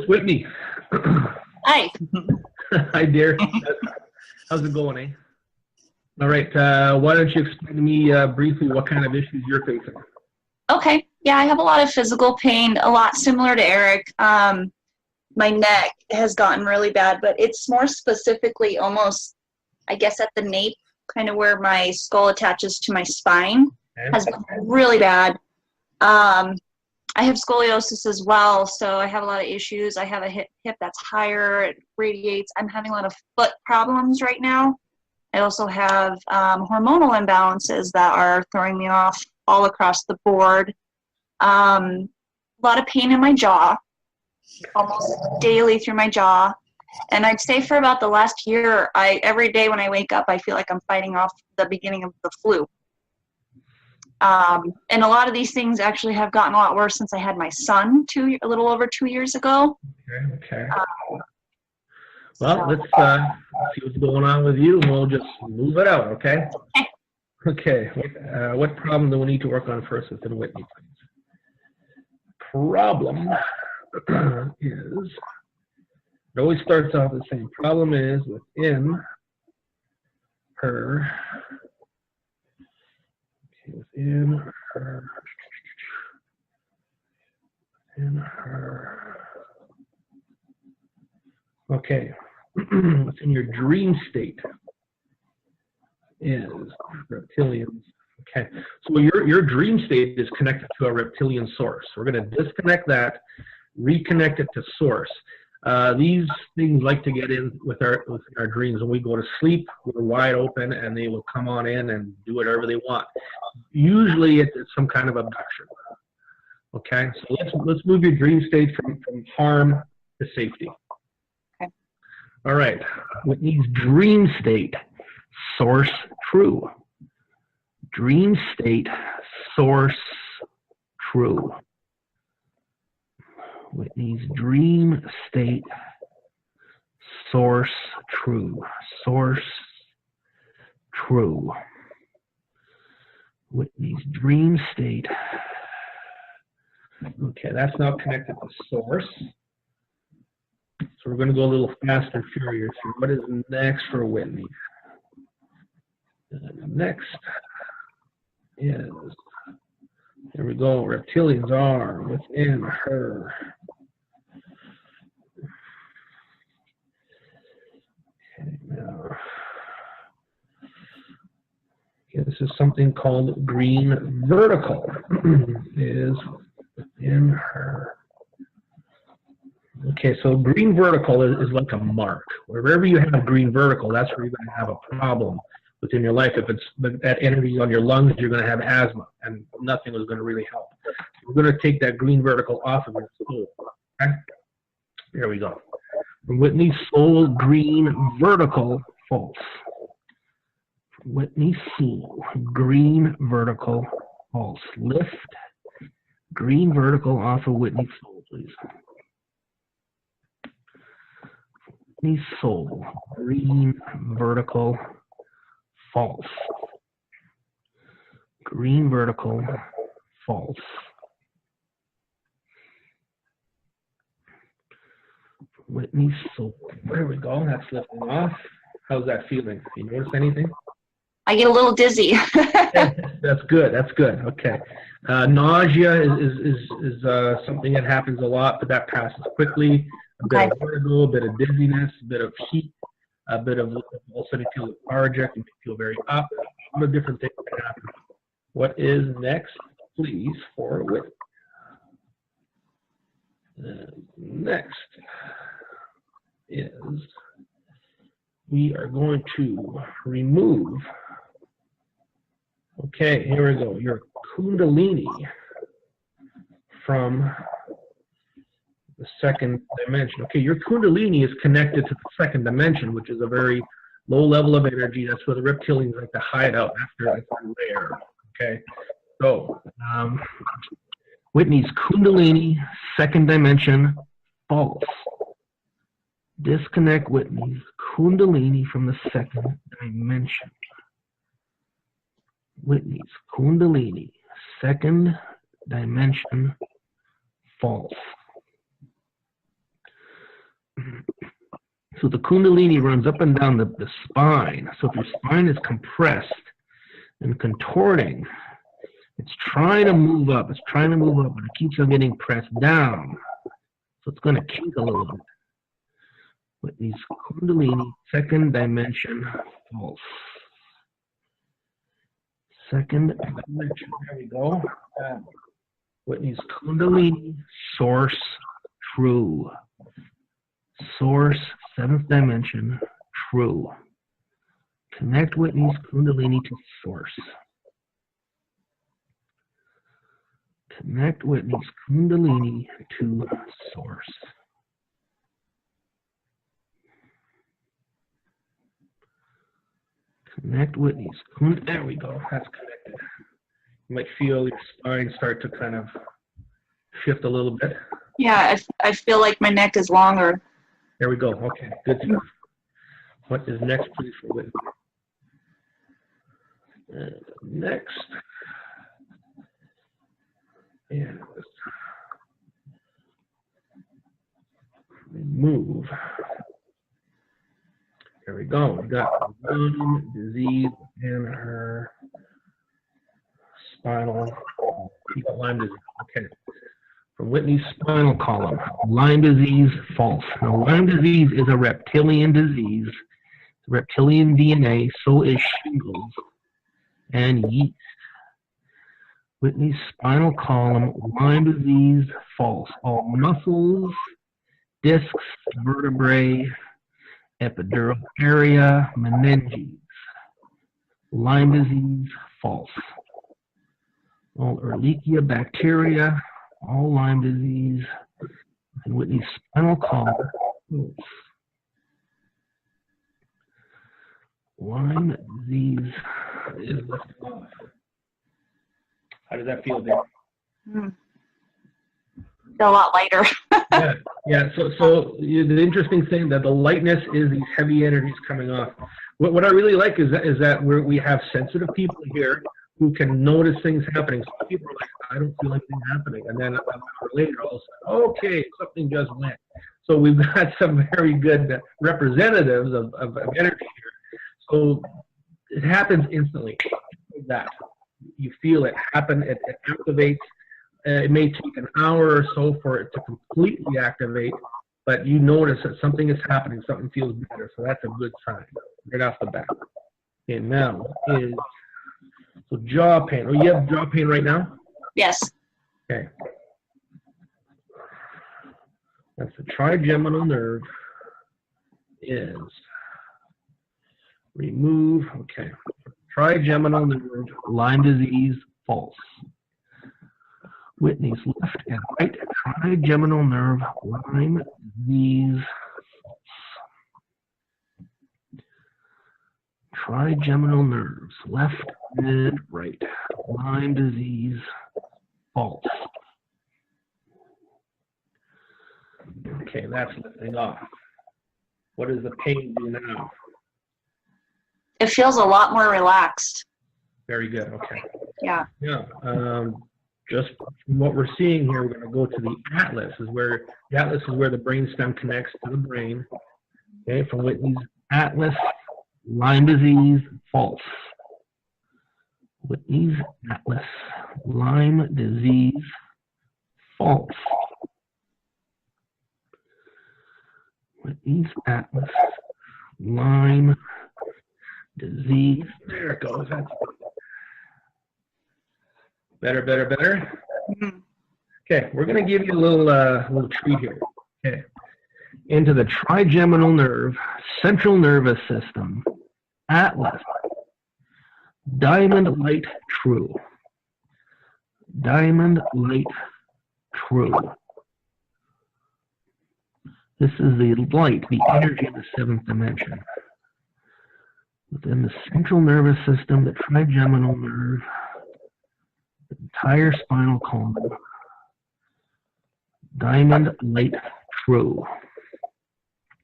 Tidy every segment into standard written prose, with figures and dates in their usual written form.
it's Whitney. Hi. Hi, dear. How's it going, eh? All right. Why don't you explain to me briefly what kind of issues you're facing? Okay. Yeah, I have a lot of physical pain, a lot similar to Eric. My neck has gotten really bad, but it's more specifically almost, I guess, at the nape, kind of where my skull attaches to my spine, has been really bad. I have scoliosis as well, so I have a lot of issues. I have a hip that's higher, it radiates. I'm having a lot of foot problems right now. I also have hormonal imbalances that are throwing me off all across the board. A lot of pain in my jaw, almost daily through my jaw. And I'd say for about the last year, every day when I wake up, I feel like I'm fighting off the beginning of the flu. And a lot of these things actually have gotten a lot worse since I had my son a little over 2 years ago. Okay. Well, let's see what's going on with you, and we'll just move it out, okay? Okay. What problem do we need to work on first within Whitney, please? Problem is, it always starts off the same. Problem is within her. Within her. Okay. Within your dream state is reptilians. Okay. So your dream state is connected to a reptilian source. We're going to disconnect that, reconnect it to source. These things like to get in with our dreams. When we go to sleep, we're wide open, and they will come on in and do whatever they want. Usually, it's some kind of abduction. Okay, so let's move your dream state from harm to safety. Okay. All right, Whitney's dream state, source true. Dream state, source true. Whitney's dream state, source true. Source true. Whitney's dream state. Okay, that's now connected to source. So we're going to go a little fast and furious here. What is next for Whitney? Next is, here we go, reptilians are within her. Okay, now, this is something called green vertical. Is within her. Okay, so green vertical is like a mark. Wherever you have green vertical, that's where you're going to have a problem within your life. If it's that energy on your lungs, you're going to have asthma, and nothing is going to really help. We're going to take that green vertical off of your soul. Okay? There we go. Whitney's soul, green vertical, false. Whitney's soul, green vertical, false. Lift green vertical off of Whitney's soul, please. Whitney's soul, green vertical, false. Green vertical, false. Whitney's soul. There we go. That's lifting off. How's that feeling? You notice anything? I get a little dizzy. That's good. That's good. Okay. Nausea is something that happens a lot, but that passes quickly. A bit of vertigo, a bit of dizziness, a bit of heat, a bit of all of a sudden you feel lethargic, you feel very up. A lot of different things can happen. What is next, please, for Whitney? Next is we are going to remove. Okay, here we go. Your Kundalini from the second dimension. Okay, your Kundalini is connected to the second dimension, which is a very low level of energy. That's where the reptilians like to hide out after it's rare. Okay, so Whitney's Kundalini, second dimension, false. Disconnect Whitney's Kundalini from the second dimension. Whitney's Kundalini, second dimension, false. So the Kundalini runs up and down the spine. So if your spine is compressed and contorting, it's trying to move up. It's trying to move up, but it keeps on getting pressed down. So it's going to kink a little bit. Whitney's Kundalini, second dimension, false. Second dimension, there we go. Whitney's Kundalini, source, true. Source, seventh dimension, true. Connect Whitney's Kundalini to source. Connect Whitney's Kundalini to source. Connect Whitney's Kundalini. There we go. That's connected. You might feel your spine start to kind of shift a little bit. Yeah, I feel like my neck is longer. There we go. Okay, good stuff. What is next, please, for Whitney? Next. And remove. There we go. We got Lyme disease in her spinal. Lyme disease. Okay. From Whitney's spinal column, Lyme disease, false. Now, Lyme disease is a reptilian disease. Reptilian DNA, so is shingles and yeast. Whitney's spinal column, Lyme disease, false. All muscles, discs, vertebrae, epidural area, meninges. Lyme disease, false. All Ehrlichia bacteria, all Lyme disease, and Whitney's spinal column, false. Lyme disease is lifted off. How does that feel, Dave? Feel a lot lighter. Yeah. So the interesting thing that the lightness is these heavy energies coming off. What I really like is that we have sensitive people here who can notice things happening. Some people are like, I don't feel anything happening, and then an hour later, all of a sudden, okay, something just went. So we've got some very good representatives of energy here. So it happens instantly. That you feel it happen, it activates. It may take an hour or so for it to completely activate, but you notice that something is happening, something feels better, so that's a good sign right off the bat. Okay, now is so jaw pain. Oh, you have jaw pain right now? Yes. Okay. That's the trigeminal nerve is remove. Okay. Trigeminal nerve, Lyme disease, false. Whitney's left and right trigeminal nerve, Lyme disease, false. Trigeminal nerves, left and right, Lyme disease, false. Okay, that's lifting off. What does the pain do now? It feels a lot more relaxed. Very good, okay. Yeah. Yeah, just from what we're seeing here, we're going to go to the atlas, the atlas is where the brainstem connects to the brain. Okay, from Whitney's atlas, Lyme disease, false. Whitney's atlas, Lyme disease, false. Whitney's atlas, Lyme disease. There it goes. That's better. Mm-hmm. Okay, we're going to give you a little treat here. Okay, into the trigeminal nerve, central nervous system, atlas, diamond light, true. Diamond light, true. This is the light, the energy of the seventh dimension. Within the central nervous system, the trigeminal nerve, the entire spinal column, diamond light, true.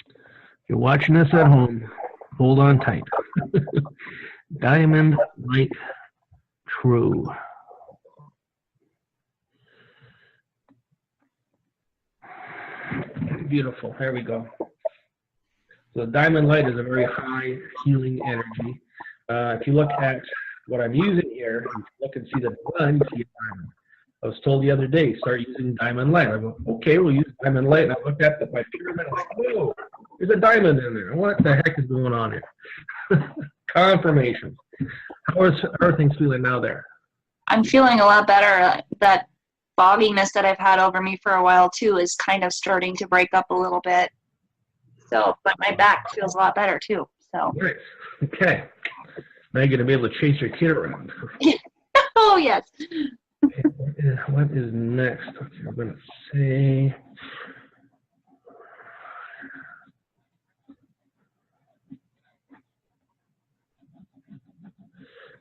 If you're watching this at home, hold on tight. Diamond light, true. Beautiful. There we go. So the diamond light is a very high healing energy. If you look at what I'm using here, if you look and see the gun, you see a diamond. I was told the other day, start using diamond light. I go, okay, we'll use diamond light. And I looked at my pyramid, I'm like, whoa, there's a diamond in there. What the heck is going on here? Confirmation. How are things feeling now there? I'm feeling a lot better. That fogginess that I've had over me for a while too is kind of starting to break up a little bit. So, but my back feels a lot better too. So. Nice. Okay. Now you're going to be able to chase your kid around. Oh, yes. What is next? Okay, I'm going to say.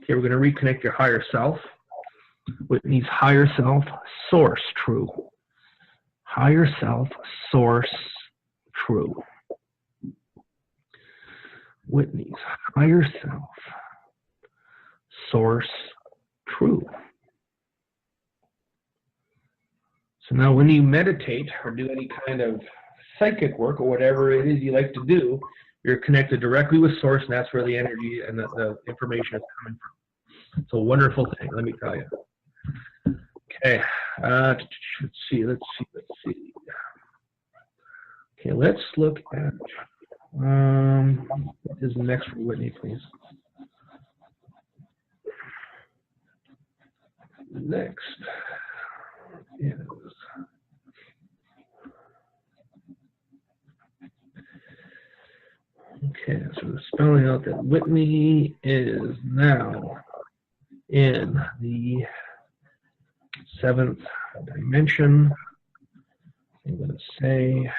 Okay, we're going to reconnect your higher self. Whitney's higher self, source, true. Higher self, source, true. Whitney's higher self, source, true. So now when you meditate or do any kind of psychic work or whatever it is you like to do, you're connected directly with source, and that's where the energy and the information is coming from. It's a wonderful thing, let me tell you. Okay, let's see. Okay, let's look at what is next for Whitney, please. Next is okay, so we're spelling out that Whitney is now in the 7th dimension. I'm going to say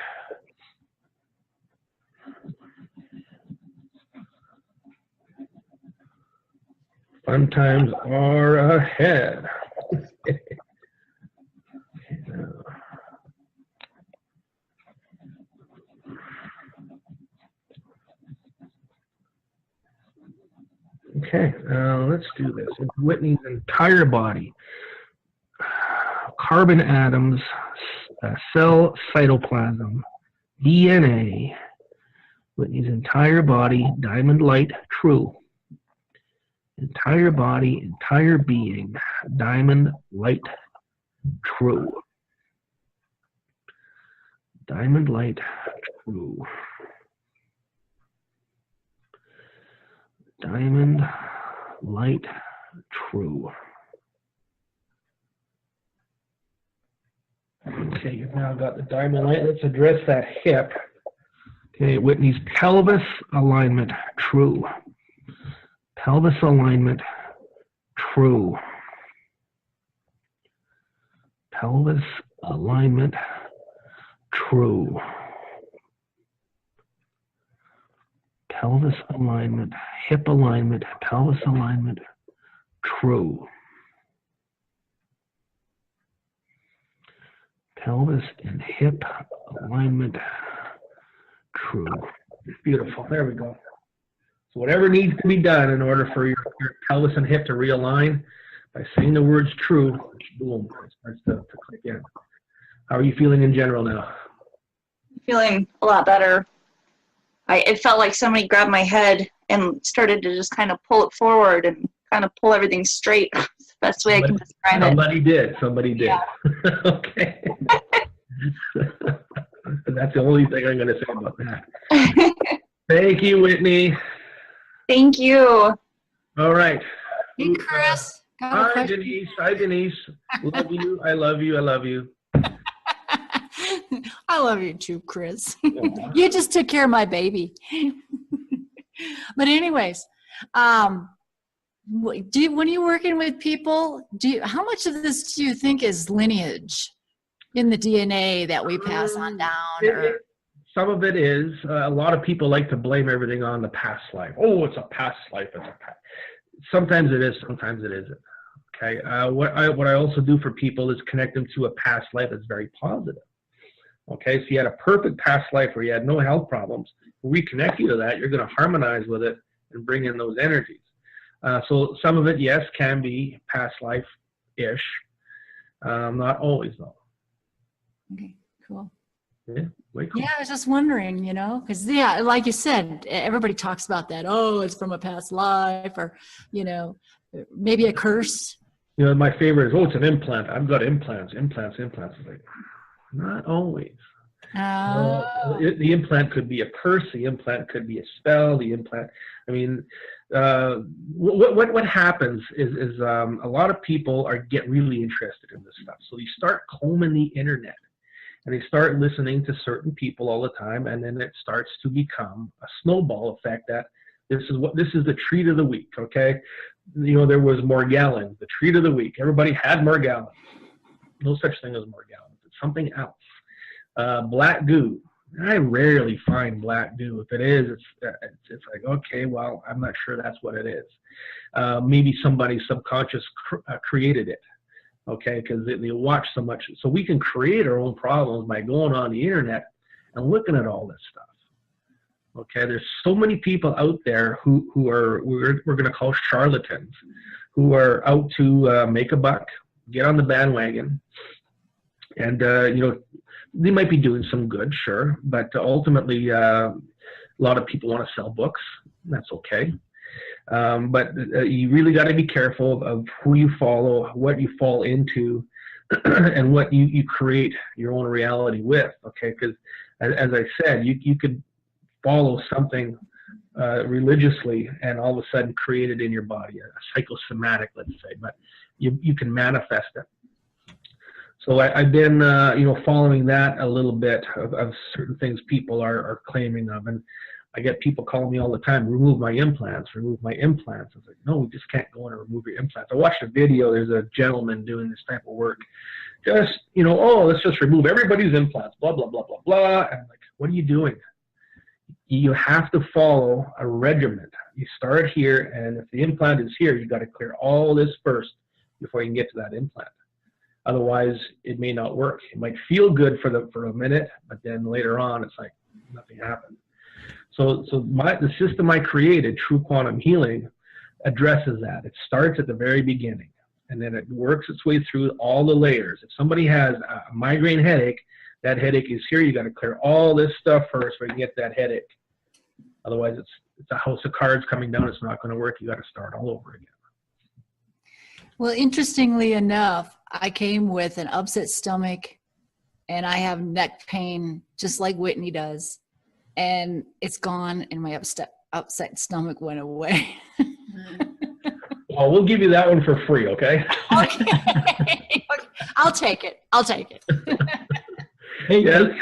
fun times are ahead. Okay, let's do this. It's Whitney's entire body. Carbon atoms, cell cytoplasm, DNA, Whitney's entire body, diamond light, true. Entire body, entire being, diamond light, true. Diamond light, true. Diamond light, true. Okay, you've now got the diamond light. Let's address that hip. Okay, Whitney's pelvis alignment, true. Pelvis alignment, true. Pelvis alignment, true. Pelvis alignment, hip alignment, pelvis alignment, true. Pelvis and hip alignment, true. Beautiful. There we go. So whatever needs to be done in order for your pelvis and hip to realign, by saying the words true, boom, it starts to click in. How are you feeling in general now? Feeling a lot better. It felt like somebody grabbed my head and started to just kind of pull it forward and kind of pull everything straight. That's the best way I can describe it. Somebody did. Somebody did. Yeah. Okay. That's the only thing I'm going to say about that. Thank you, Whitney. Thank you. All right. Hey, Chris. Hi, Denise. Hi, Denise. Love you. I love you. I love you. I love you too, Chris. You just took care of my baby. But anyways, when you're working with people, how much of this do you think is lineage in the DNA that we pass on down? Some of it is. A lot of people like to blame everything on the past life. Oh, it's a past life. It's a past. Sometimes it is. Sometimes it isn't. Okay. What I also do for people is connect them to a past life that's very positive. Okay, so you had a perfect past life where you had no health problems. We connect you to that. You're going to harmonize with it and bring in those energies. So some of it, yes, can be past life-ish. Not always, though. Okay, cool. Yeah, way cool. Yeah, I was just wondering, you know, because yeah, like you said, everybody talks about that. Oh, it's from a past life, or you know, maybe a curse. You know, my favorite is, oh, it's an implant. I've got implants. It's like, not always. Oh, The implant could be a curse. The implant could be a spell. The implant, I mean, what happens is a lot of people get really interested in this stuff. So you start combing the internet, and they start listening to certain people all the time, and then it starts to become a snowball effect that this is the treat of the week, okay? You know, there was Morgellons, the treat of the week. Everybody had Morgellons. No such thing as Morgellons. It's something else. Black goo. I rarely find black goo. If it is, it's like, okay, well, I'm not sure that's what it is. Maybe somebody subconscious created it. Okay, because they watch so much. So we can create our own problems by going on the internet and looking at all this stuff. Okay, there's so many people out there who are, we're going to call charlatans, who are out to make a buck, get on the bandwagon, and you know, they might be doing some good, sure, but ultimately a lot of people want to sell books. That's okay. But you really got to be careful of who you follow, what you fall into, and what you create your own reality with, okay? Because as I said, you could follow something religiously and all of a sudden create it in your body, a psychosomatic, let's say, but you can manifest it. So I've been, you know, following that a little bit of certain things people are claiming of, and I get people calling me all the time, remove my implants, remove my implants. I was like, no, we just can't go in and remove your implants. I watched a video, there's a gentleman doing this type of work. Just, you know, oh, let's just remove everybody's implants, blah, blah, blah, blah, blah. And I'm like, what are you doing? You have to follow a regimen. You start here, and if the implant is here, you got to clear all this first before you can get to that implant. Otherwise, it may not work. It might feel good for a minute, but then later on, it's like nothing happened. So the system I created, True Quantum Healing, addresses that. It starts at the very beginning, and then it works its way through all the layers. If somebody has a migraine headache, that headache is here. You got to clear all this stuff first before you get that headache. Otherwise, it's a house of cards coming down. It's not going to work. You got to start all over again. well, interestingly enough, I came with an upset stomach, and I have neck pain just like Whitney does. And it's gone, and my upset stomach went away. Well, we'll give you that one for free, okay? Okay. I'll take it. Hey, Yeah.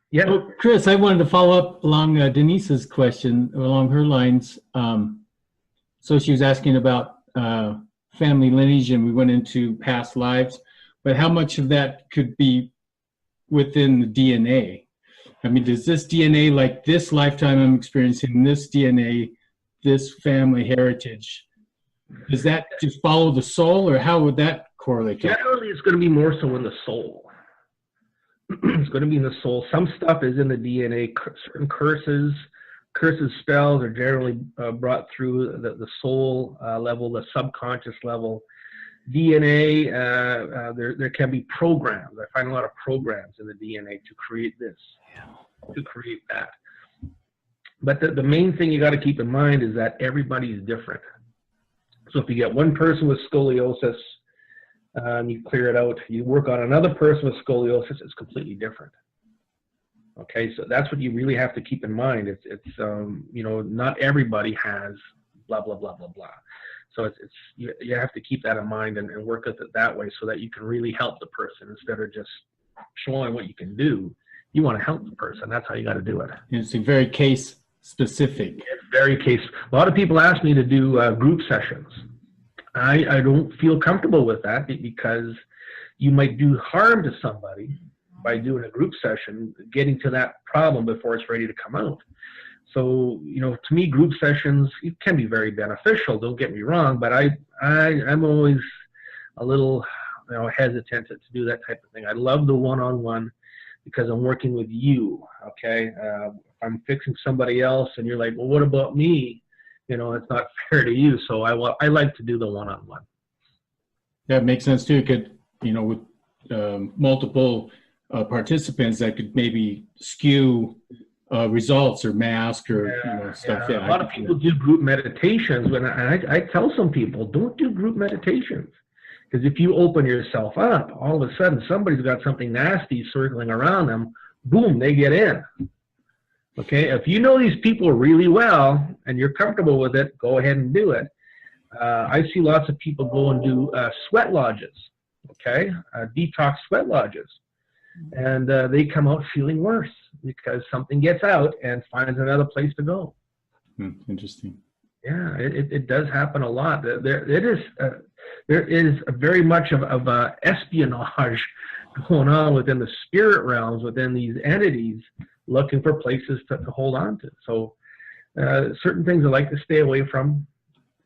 Yeah. oh, Chris, I wanted to follow up along Denise's question, along her lines. So she was asking about family lineage, and we went into past lives, but how much of that could be within the DNA? I mean, does this DNA, like this lifetime I'm experiencing, this DNA, this family heritage, does that just follow the soul, or how would that correlate to? Generally, it's going to be more so in the soul. It's going to be in the soul. Some stuff is in the DNA. Certain curses, spells are generally brought through the soul level, the subconscious level. DNA, there can be programs. I find a lot of programs in the DNA to create this, to create that. But the main thing you got to keep in mind is that everybody is different. So if you get one person with scoliosis, you clear it out. You work on another person with scoliosis, it's completely different. Okay, so that's what you really have to keep in mind. It's you know, not everybody has blah blah blah blah blah. So you have to keep that in mind and work with it that way, so that you can really help the person instead of just showing what you can do. You want to help the person. That's how you got to do it. It's a very case specific. It's very case. A lot of people ask me to do group sessions. I don't feel comfortable with that, because you might do harm to somebody by doing a group session, getting to that problem before it's ready to come out. So, you know, to me, group sessions, it can be very beneficial, don't get me wrong, but I'm always a little, you know, hesitant to do that type of thing. I love the one-on-one because I'm working with you, okay? If I'm fixing somebody else and you're like, well, what about me? You know, it's not fair to you, so I like to do the one-on-one. That makes sense too. It could, you know, with multiple participants that could maybe skew results or mask or stuff. A lot of people do group meditations. When I tell some people, don't do group meditations, because if you open yourself up, all of a sudden somebody's got something nasty circling around them. Boom, they get in. Okay, if you know these people really well and you're comfortable with it, go ahead and do it. I see lots of people go and do sweat lodges, okay, detox sweat lodges. And they come out feeling worse because something gets out and finds another place to go. Interesting. Yeah, it does happen a lot. There is very much of espionage going on within the spirit realms, within these entities, looking for places to hold on to. So certain things I like to stay away from.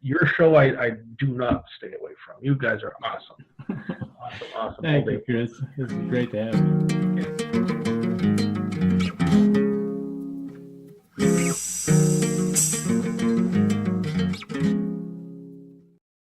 Your show, I do not stay away from. You guys are awesome. Awesome. Thank you, Chris. It's great to have you. Okay.